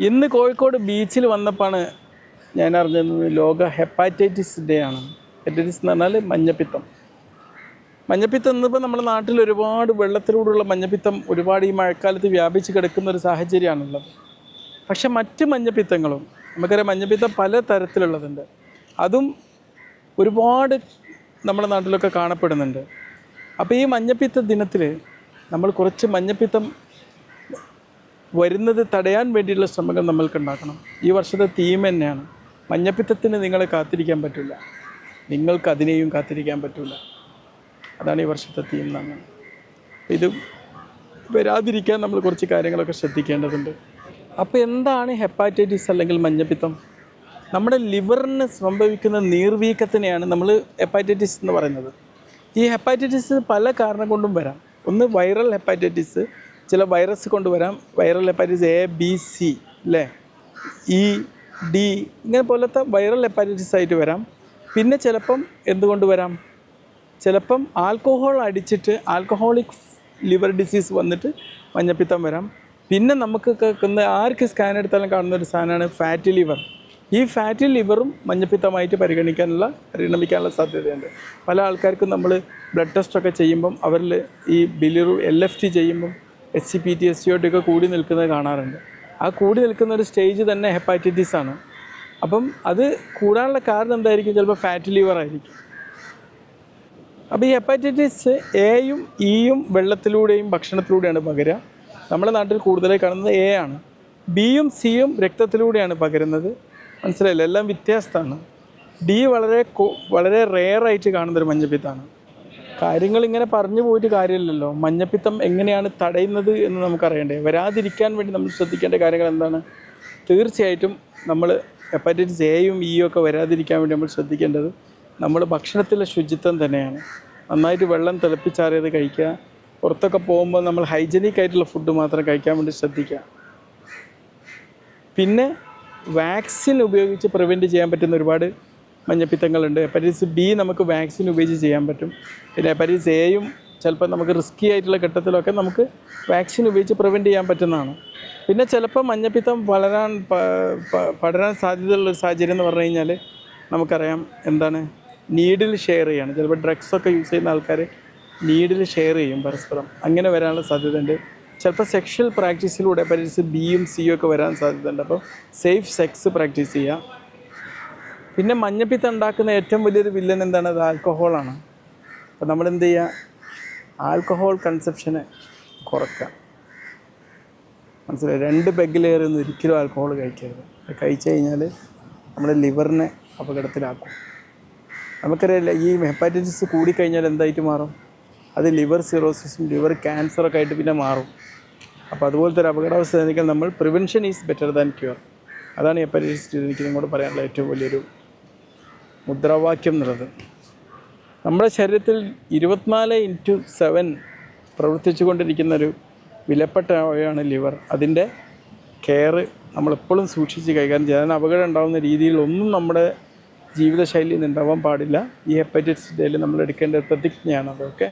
ഇന്ന് കോഴിക്കോട് ബീച്ചിൽ വന്നപ്പോഴാണ് ഞാൻ അറിഞ്ഞത് ലോക ഹെപ്പാറ്റൈറ്റിസ് ഡേ ആണ്. ഹെപ്പാറ്റൈറ്റിസ് എന്ന് പറഞ്ഞാൽ മഞ്ഞപ്പിത്തം. മഞ്ഞപ്പിത്തം എന്നിപ്പോൾ നമ്മുടെ നാട്ടിൽ ഒരുപാട് വെള്ളത്തിലൂടെയുള്ള മഞ്ഞപ്പിത്തം ഒരുപാട് ഈ മഴക്കാലത്ത് വ്യാപിച്ച് കിടക്കുന്ന ഒരു സാഹചര്യമാണുള്ളത്. പക്ഷെ മറ്റ് മഞ്ഞപ്പിത്തങ്ങളും നമുക്കറിയാം, മഞ്ഞപ്പിത്തം പല തരത്തിലുള്ളതുണ്ട്. അതും ഒരുപാട് നമ്മുടെ നാട്ടിലൊക്കെ കാണപ്പെടുന്നുണ്ട്. അപ്പോൾ ഈ മഞ്ഞപ്പിത്ത ദിനത്തിൽ നമ്മൾ കുറച്ച് മഞ്ഞപ്പിത്തം വരുന്നത് തടയാൻ വേണ്ടിയുള്ള ശ്രമങ്ങൾ നമ്മൾക്ക് ഉണ്ടാക്കണം. ഈ വർഷത്തെ തീം തന്നെയാണ്, മഞ്ഞപ്പിത്തത്തിന് നിങ്ങളെ കാത്തിരിക്കാൻ പറ്റില്ല, നിങ്ങൾക്ക് അതിനെയും കാത്തിരിക്കാൻ പറ്റില്ല. അതാണ് ഈ വർഷത്തെ തീം എന്നാണ്. ഇത് വരാതിരിക്കാൻ നമ്മൾ കുറച്ച് കാര്യങ്ങളൊക്കെ ശ്രദ്ധിക്കേണ്ടതുണ്ട്. അപ്പോൾ എന്താണ് ഹെപ്പാറ്റൈറ്റിസ് അല്ലെങ്കിൽ മഞ്ഞപ്പിത്തം? നമ്മുടെ ലിവറിന് സംഭവിക്കുന്ന നീർവീക്കത്തിനെയാണ് നമ്മൾ ഹെപ്പാറ്റൈറ്റിസ് എന്ന് പറയുന്നത്. ഈ ഹെപ്പാറ്റൈറ്റിസ് പല കാരണം കൊണ്ടും വരാം. ഒന്ന് വൈറൽ ഹെപ്പാറ്റൈറ്റിസ്, ചില വൈറസ് കൊണ്ടുവരാം. Viral hepatitis A, B, C, അല്ലേ, ഇ, ഡി, ഇങ്ങനെ പോലത്തെ വൈറൽ ഹെപ്പാറ്റൈറ്റിസ് ആയിട്ട് വരാം. പിന്നെ ചിലപ്പം എന്തുകൊണ്ട് വരാം? ചിലപ്പം ആൽക്കഹോൾ അടിച്ചിട്ട് ആൽക്കഹോളിക് ലിവർ ഡിസീസ് വന്നിട്ട് മഞ്ഞപ്പിത്തം വരാം. പിന്നെ നമുക്ക് കേൾക്കുന്ന ആർക്ക് സ്കാൻ എടുത്താലും കാണുന്ന ഒരു സാധനമാണ് ഫാറ്റി ലിവർ. ഈ ഫാറ്റി ലിവറും മഞ്ഞപ്പിത്തമായിട്ട് പരിഗണിക്കാനുള്ള സാധ്യതയുണ്ട്. പല ആൾക്കാർക്കും നമ്മൾ ബ്ലഡ് ടെസ്റ്റൊക്കെ ചെയ്യുമ്പം അവരിൽ ഈ LFT ചെയ്യുമ്പം SCPT, SCOT ഒക്കെ കൂടി നിൽക്കുന്നത് കാണാറുണ്ട്. ആ കൂടി നിൽക്കുന്ന ഒരു സ്റ്റേജ് തന്നെ ഹെപ്പാറ്റൈറ്റിസ് ആണ്. അപ്പം അത് കൂടാനുള്ള കാരണം എന്തായിരിക്കും? ചിലപ്പോൾ ഫാറ്റി ലിവർ ആയിരിക്കും. അപ്പോൾ ഈ ഹെപ്പാറ്റൈറ്റിസ് എയും ഇയും വെള്ളത്തിലൂടെയും ഭക്ഷണത്തിലൂടെയാണ് പകരുക. നമ്മുടെ നാട്ടിൽ കൂടുതലായി കാണുന്നത് എ ആണ്. ബിയും സിയും രക്തത്തിലൂടെയാണ് പകരുന്നത്. മനസ്സിലായില്ല, എല്ലാം വ്യത്യാസമാണ്. ഡി വളരെ റെയറായിട്ട് കാണുന്നൊരു മഞ്ഞപ്പിത്തമാണ്. കാര്യങ്ങൾ ഇങ്ങനെ പറഞ്ഞു പോയിട്ട് കാര്യമില്ലല്ലോ. മഞ്ഞപ്പിത്തം എങ്ങനെയാണ് തടയുന്നത് എന്ന് നമുക്കറിയണ്ടേ? വരാതിരിക്കാൻ വേണ്ടി നമ്മൾ ശ്രദ്ധിക്കേണ്ട കാര്യങ്ങൾ എന്താണ്? തീർച്ചയായിട്ടും നമ്മൾ ഹെപ്പാറ്റൈറ്റിസ് എയും ഇയും ഒക്കെ വരാതിരിക്കാൻ വേണ്ടി നമ്മൾ ശ്രദ്ധിക്കേണ്ടത് നമ്മൾ ഭക്ഷണത്തിലെ ശുചിത്വം തന്നെയാണ്. നന്നായിട്ട് വെള്ളം തിളപ്പിച്ചാറിയത് കഴിക്കുക. പുറത്തൊക്കെ പോകുമ്പോൾ നമ്മൾ ഹൈജീനിക് ആയിട്ടുള്ള ഫുഡ് മാത്രം കഴിക്കാൻ വേണ്ടി ശ്രദ്ധിക്കുക. പിന്നെ വാക്സിൻ ഉപയോഗിച്ച് പ്രിവെൻറ്റ് ചെയ്യാൻ പറ്റുന്ന ഒരുപാട് മഞ്ഞപ്പിത്തങ്ങളുണ്ട്. ഹെപ്പാറ്റൈറ്റിസ് ബി നമുക്ക് വാക്സിൻ ഉപയോഗിച്ച് ചെയ്യാൻ പറ്റും. പിന്നെ ഹെപ്പാറ്റൈറ്റിസ് എയും ചിലപ്പോൾ നമുക്ക് റിസ്ക്കി ആയിട്ടുള്ള ഘട്ടത്തിലൊക്കെ നമുക്ക് വാക്സിൻ ഉപയോഗിച്ച് പ്രിവെൻറ്റ് ചെയ്യാൻ പറ്റുന്നതാണ്. പിന്നെ ചിലപ്പോൾ മഞ്ഞപ്പിത്തം പടരാൻ സാധ്യതയുള്ളൊരു സാഹചര്യം എന്ന് പറഞ്ഞു കഴിഞ്ഞാൽ നമുക്കറിയാം എന്താണ്, നീഡിൽ ഷെയർ ചെയ്യാണ്. ചിലപ്പോൾ ഡ്രഗ്സൊക്കെ യൂസ് ചെയ്യുന്ന ആൾക്കാർ നീഡിൽ ഷെയർ ചെയ്യും പരസ്പരം. അങ്ങനെ വരാനുള്ള സാധ്യതയുണ്ട്. ചിലപ്പോൾ സെക്ഷൽ പ്രാക്ടീസിലൂടെ ഹെപ്പാറ്റൈറ്റിസ് ബിയും സിയും ഒക്കെ വരാൻ സാധ്യതയുണ്ട്. അപ്പോൾ സേഫ് സെക്സ് പ്രാക്ടീസ് ചെയ്യുക. പിന്നെ മഞ്ഞപ്പിത്തം ഉണ്ടാക്കുന്ന ഏറ്റവും വലിയൊരു വില്ലൻ എന്താണ്? അത് ആൽക്കഹോളാണ്. അപ്പോൾ നമ്മൾ എന്ത് ചെയ്യുക? ആൽക്കഹോൾ കൺസപ്ഷനെ കുറയ്ക്കുക. മനസ്സിലായി? 2 പെഗ്ഗിലേറൊന്നും ഒരിക്കലും ആൽക്കഹോൾ കഴിക്കരുത്. അത് കഴിച്ചു കഴിഞ്ഞാൽ നമ്മുടെ ലിവറിനെ അപകടത്തിലാക്കും. നമുക്കറിയില്ല, ഈ ഹെപ്പാറ്റൈറ്റിസ് കൂടിക്കഴിഞ്ഞാൽ എന്തായിട്ട് മാറും? അത് ലിവർ സിറോസിസും ലിവർ ക്യാൻസറൊക്കെ ആയിട്ട് പിന്നെ മാറും. അപ്പോൾ അതുപോലത്തെ ഒരു അപകടാവസ്ഥ ആയിരിക്കാൻ നമ്മൾ prevention is better than cure. അതാണ് ഹെപ്പാറ്റൈറ്റിസ് എനിക്ക് നിങ്ങളോട് പറയാനുള്ള ഏറ്റവും വലിയൊരു മുദ്രാവാക്യം എന്നുള്ളത്. നമ്മുടെ ശരീരത്തിൽ 24/7 പ്രവർത്തിച്ചു കൊണ്ടിരിക്കുന്നൊരു വിലപ്പെട്ട അവയവമാണ് ലിവർ. അതിൻ്റെ കെയർ നമ്മളെപ്പോഴും സൂക്ഷിച്ച് കൈകാര്യം ചെയ്യാൻ, അപകടം ഉണ്ടാകുന്ന രീതിയിലൊന്നും നമ്മുടെ ജീവിതശൈലിയിൽ നിന്ന് ഉണ്ടാവാൻ പാടില്ല. ഈ ഹെപ്പാറ്റൈറ്റിസ് ഡേയിൽ നമ്മൾ എടുക്കേണ്ട പ്രതിജ്ഞയാണ് അതൊക്കെ.